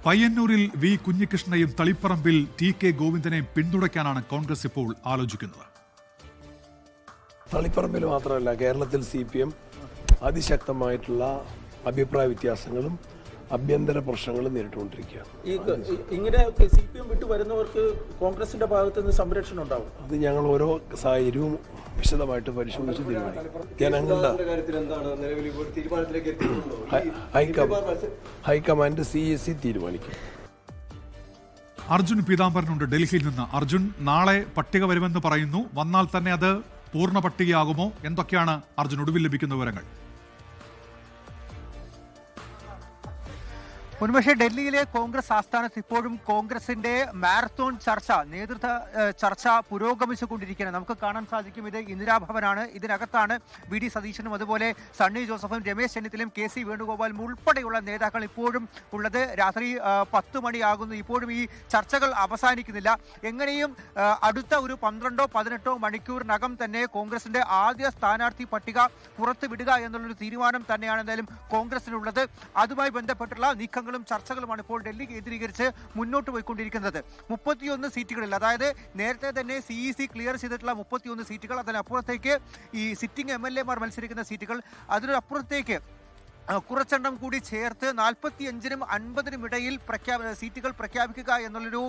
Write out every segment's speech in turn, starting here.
പയ്യന്നൂരിൽ V കുഞ്ഞികൃഷ്ണനെയും തളിപ്പറമ്പിൽ TK. ഗോവിന്ദനെയും പിന്തുണയ്ക്കാനാണ് Congress ഇപ്പോൾ ആലോചിക്കുന്നത്. തളിപ്പറമ്പിൽ മാത്രമല്ല, കേരളത്തിൽ CPM അതിശക്തമായിട്ടുള്ള അഭിപ്രായ വ്യത്യാസങ്ങളും ആഭ്യന്തര പ്രശ്നങ്ങളും നേരിട്ടുകൊണ്ടിരിക്കുകയാണ്. ഇങ്ങനെ CPM വിട്ടു വരുന്നവർക്ക് കോൺഗ്രസിന്റെ ഭാഗത്ത് നിന്ന് സംരക്ഷണം ഉണ്ടാവും. അത് ഞങ്ങൾ ഓരോ സാഹചര്യവും വിശദമായിട്ട് പരിശോധിച്ച് തീരുമാനിക്കും. ഹൈക്കമാൻഡ് CEC തീരുമാനിക്കും. അർജുൻ പീതാംബരനുണ്ട് ഡൽഹിയിൽ നിന്ന്. അർജുൻ, നാളെ പട്ടിക വരുമെന്ന് പറയുന്നു. വന്നാൽ തന്നെ അത് പൂർണ്ണ പട്ടികയാകുമോ? എന്തൊക്കെയാണ് അർജുൻ ഒടുവിൽ ലഭിക്കുന്ന വിവരങ്ങൾ? ഉന്മേഷ്, ഡൽഹിയിലെ കോൺഗ്രസ് ആസ്ഥാനത്ത് ഇപ്പോഴും കോൺഗ്രസിന്റെ മാരത്തോൺ ചർച്ച, നേതൃത്വ ചർച്ച പുരോഗമിച്ചുകൊണ്ടിരിക്കുകയാണ്. നമുക്ക് കാണാൻ സാധിക്കും, ഇത് ഇന്ദിരാഭവനാണ്. ഇതിനകത്താണ് VD സതീശനും അതുപോലെ സണ്ണി ജോസഫും രമേശ് ചെന്നിത്തലയും KC വേണുഗോപാലും ഉൾപ്പെടെയുള്ള നേതാക്കൾ ഇപ്പോഴും ഉള്ളത്. രാത്രി 10 മണിയാകുന്നു. ഇപ്പോഴും ഈ ചർച്ചകൾ അവസാനിക്കുന്നില്ല. എങ്ങനെയും അടുത്ത ഒരു 12-18 മണിക്കൂറിനകം തന്നെ കോൺഗ്രസിന്റെ ആദ്യ സ്ഥാനാർത്ഥി പട്ടിക പുറത്തുവിടുക എന്നുള്ളൊരു തീരുമാനം തന്നെയാണ് എന്തായാലും കോൺഗ്രസിനുള്ളത്. അതുമായി ബന്ധപ്പെട്ടുള്ള നീക്കങ്ങൾ ചർച്ചകളുമാണ് ഇപ്പോൾ ഡൽഹി കേന്ദ്രീകരിച്ച് മുന്നോട്ട് പോയിക്കൊണ്ടിരിക്കുന്നത്. 31 സീറ്റുകളിൽ, അതായത് നേരത്തെ തന്നെ CEC ക്ലിയർ ചെയ്തിട്ടുള്ള 31 സീറ്റുകൾ, അതിനപ്പുറത്തേക്ക് ഈ സിറ്റിംഗ് MLA മാർ മത്സരിക്കുന്ന സീറ്റുകൾ, അതിനപ്പുറത്തേക്ക് കുറച്ചെണ്ണം കൂടി ചേർത്ത് 45-നും 50-നും ഇടയിൽ സീറ്റുകൾ പ്രഖ്യാപിക്കുക എന്നുള്ളൊരു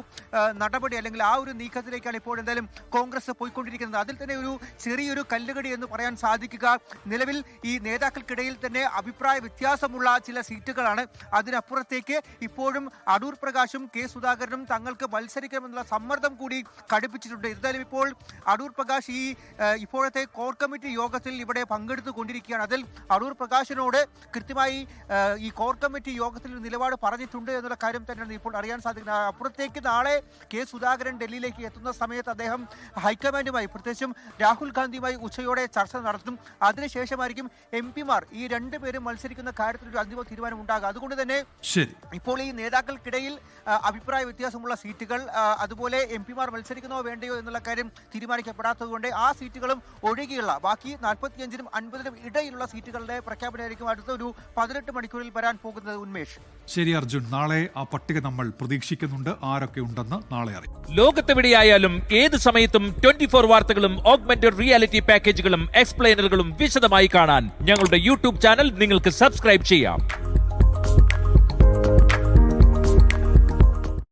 നടപടി, അല്ലെങ്കിൽ ആ ഒരു നീക്കത്തിലേക്കാണ് ഇപ്പോൾ എന്തായാലും കോൺഗ്രസ് പോയിക്കൊണ്ടിരിക്കുന്നത്. അതിൽ തന്നെ ഒരു ചെറിയൊരു കല്ലുകടി എന്ന് പറയാൻ സാധിക്കുക, നിലവിൽ ഈ നേതാക്കൾക്കിടയിൽ തന്നെ അഭിപ്രായ വ്യത്യാസമുള്ള ചില സീറ്റുകളാണ്. അതിനപ്പുറത്തേക്ക് ഇപ്പോഴും അടൂർ പ്രകാശും K. സുധാകരനും തങ്ങൾക്ക് മത്സരിക്കണമെന്നുള്ള സമ്മർദ്ദം കൂടി ഘടിപ്പിച്ചിട്ടുണ്ട്. എന്തായാലും ഇപ്പോൾ അടൂർ പ്രകാശ് ഈ ഇപ്പോഴത്തെ കോർ കമ്മിറ്റി യോഗത്തിൽ ഇവിടെ പങ്കെടുത്തുകൊണ്ടിരിക്കുകയാണ്. അതിൽ അടൂർ പ്രകാശിനോട് കൃത്യമായി ഈ കോർ കമ്മിറ്റി യോഗത്തിൽ നിലപാട് പറഞ്ഞിട്ടുണ്ട് എന്നുള്ള കാര്യം തന്നെയാണ് ഇപ്പോൾ അറിയാൻ സാധിക്കുന്നത്. അപ്പുറത്തേക്ക് നാളെ K. സുധാകരൻ ഡൽഹിയിലേക്ക് എത്തുന്ന സമയത്ത് അദ്ദേഹം ഹൈക്കമാൻഡുമായി, പ്രത്യേകിച്ചും രാഹുൽ ഗാന്ധിയുമായി ഉച്ചയോടെ ചർച്ച നടത്തും. അതിനുശേഷമായിരിക്കും MP മാർ ഈ രണ്ടുപേരും മത്സരിക്കുന്ന കാര്യത്തിൽ ഒരു അന്തിമ തീരുമാനം ഉണ്ടാകുക. അതുകൊണ്ട് തന്നെ ഇപ്പോൾ ഈ നേതാക്കൾക്കിടയിൽ അഭിപ്രായ വ്യത്യാസമുള്ള സീറ്റുകൾ, അതുപോലെ MP മാർ മത്സരിക്കുന്നോ വേണ്ടയോ എന്നുള്ള കാര്യം തീരുമാനിക്കപ്പെടാത്തതുകൊണ്ട് ആ സീറ്റുകളും ഒഴികെയുള്ള ബാക്കി 45-നും 50-നും ഇടയിലുള്ള സീറ്റുകളുടെ പ്രഖ്യാപനമായിരിക്കും അടുത്ത ഒരു 18 മണിക്കൂറിൽ വരാൻ പോകുന്നത്. ഉന്മേഷ്, ശരി അർജുൻ, നാളെ ആ പട്ടിക നമ്മൾ പ്രതീക്ഷിക്കുന്നുണ്ട്. ആരൊക്കെ ഉണ്ടെന്ന് നാളെ അറിയാം. ലോകത്തെവിടെയായാലും ഏത് സമയത്തും 24 വാർത്തകളും ഓഗ്മെന്റഡ് റിയാലിറ്റി പാക്കേജുകളും എക്സ്പ്ലെയിനറുകളും വിശദമായി കാണാൻ ഞങ്ങളുടെ YouTube ചാനൽ നിങ്ങൾക്ക് സബ്സ്ക്രൈബ് ചെയ്യാം.